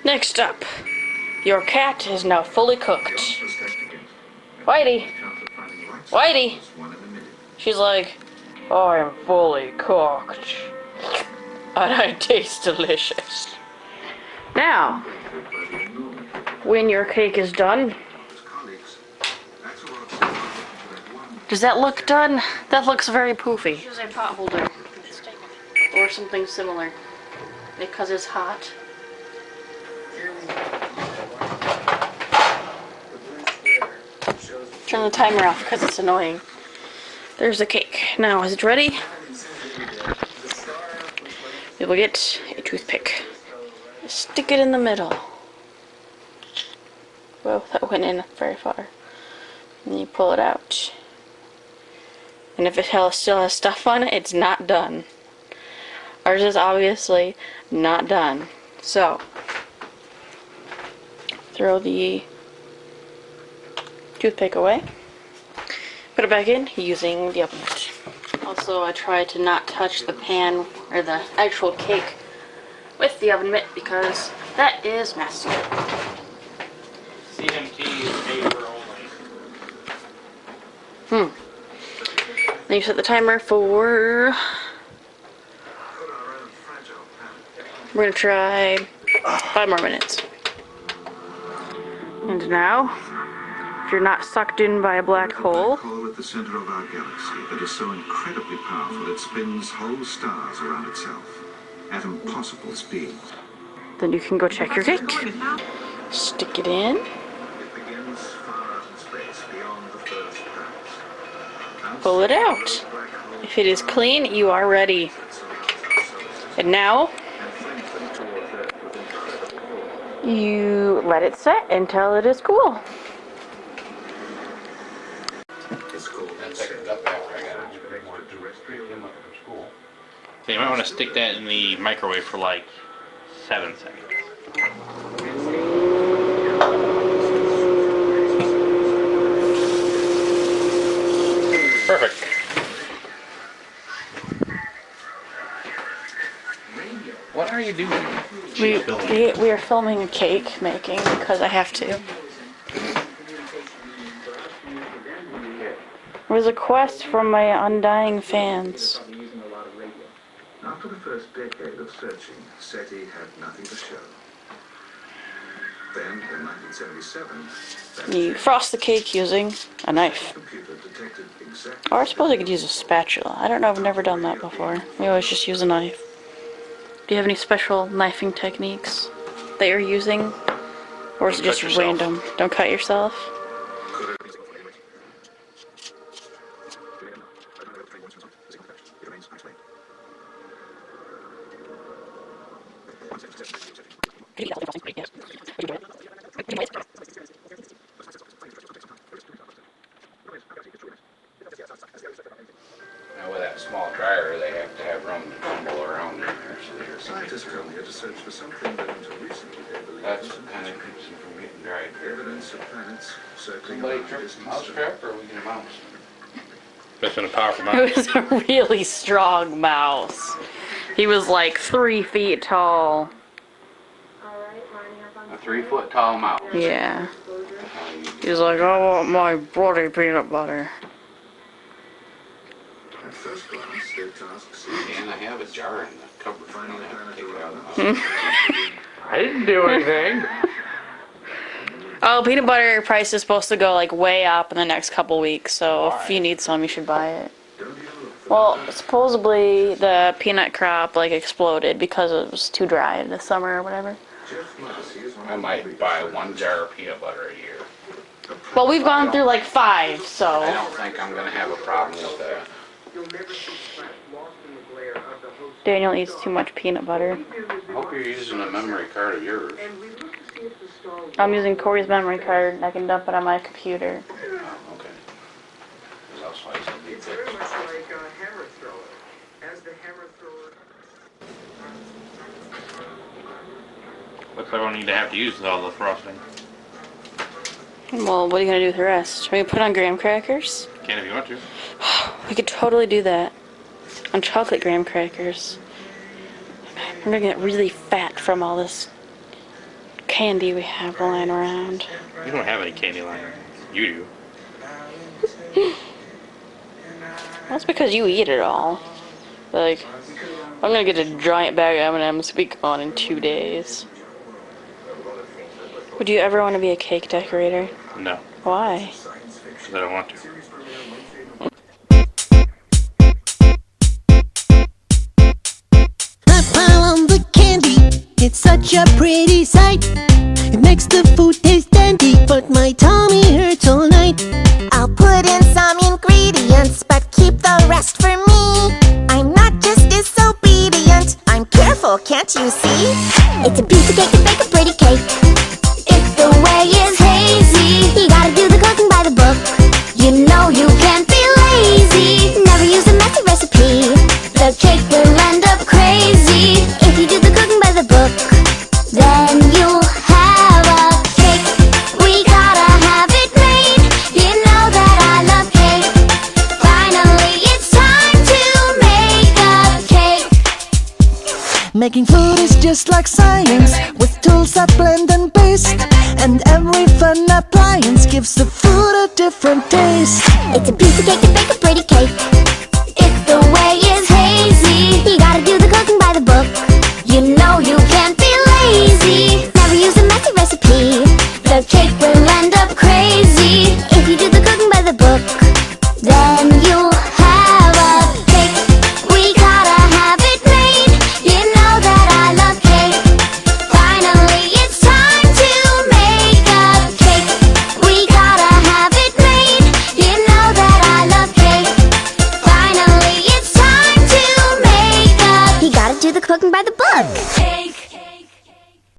Next up, your cat is now fully cooked. Whitey! Whitey! She's like, I am fully cooked. And I taste delicious. Now, when your cake is done, does that look done? That looks very poofy. Use a pot holder or something similar because it's hot. Turn the timer off because it's annoying. There's the cake. Now, is it ready? You will get a toothpick. Stick it in the middle. Well, that went in very far. And you pull it out. And if it still has stuff on it, it's not done. Ours is obviously not done. So, throw the toothpick away. Put it back in using the oven mitt. Also, I try to not touch the pan or the actual cake with the oven mitt because that is messy. CMT is paper only. Then you set the timer for... We're gonna try 5 more minutes. And now, if you're not sucked in by a black hole... At the center of our galaxy that is so incredibly powerful it spins whole stars around itself at impossible speed. Then you can go check your cake. Stick it in. It begins far out in space beyond the first pass. Pull it out. If it is clean, you are ready. And now, you let it set until it is cool. So you might want to stick that in the microwave for like 7 seconds. Perfect. What are you doing? We are filming a cake making because I have to. It was a quest from my undying fans. After the first decade of searching, SETI had nothing to show. Then, in 1977, You frost the cake using a knife. Or I suppose I could use a spatula. I don't know, I've never done that before. We always just use a knife. Do you have any special knifing techniques that you're using? Or is it just random? Don't cut yourself? Now with that small dryer, they have to have room to tumble around in there. So scientists come here to search for something that until recently they believed that's what kind of keeps them from getting dried. evidence of planets circling Somebody around tripped distant a mouse stars. trap, or we get a mouse? That's been a powerful mouse. It was a really strong mouse. He was like 3 feet tall. A 3-foot tall mouse. Yeah. He was like, I want my bloody peanut butter. At first glance, their task And I have a jar in the cupboard. finding I a have to planet take it out of around the the house. I didn't do anything. Oh, peanut butter price is supposed to go like way up in the next couple weeks, so if Why? you need some, you should buy it. Well, supposedly the peanut crop like exploded because it was too dry this summer or whatever. I might buy 1 jar of peanut butter a year. Well, we've gone through like 5, I so don't think I'm going to have a problem with that. Daniel eats too much peanut butter. I hope you're using a memory card of yours. I'm using Corey's memory card. I can dump it on my computer. Oh, okay. 'Cause I'll slice it big It's very bits. much like a hammer thrower. As the hammer thrower... Looks like I don't need to have to use all the frosting. Well, what are you gonna do with the rest? Are we gonna put on graham crackers? Can if you want to. We could totally do that. On chocolate graham crackers. We're gonna get really fat from all this candy we have lying around. You don't have any candy lying around. You do. That's because you eat it all. Like, I'm gonna get a giant bag of M&M's to be gone in 2 days. Would you ever want to be a cake decorator? No. Why? Because I don't want to. I pile on the candy, it's such a pretty sight. It makes the food taste dandy, but my tummy hurts all night. I'll put in some ingredients, but keep the rest for me. I'm not just disobedient, I'm careful, can't you see? It's a piece of cake to bake a pretty cake. If the way is hazy, you gotta do the cooking by the book. You know you can't be lazy, never use a messy recipe. The cake will end up crazy if you do the cooking by the book. Then you'll have a cake. We gotta have it made. You know that I love cake. Finally, it's time to make a cake. Making food is just like science, with tools that blend and paste. And every fun appliance gives the food a different taste. It's a piece of cake to bake a pretty cake.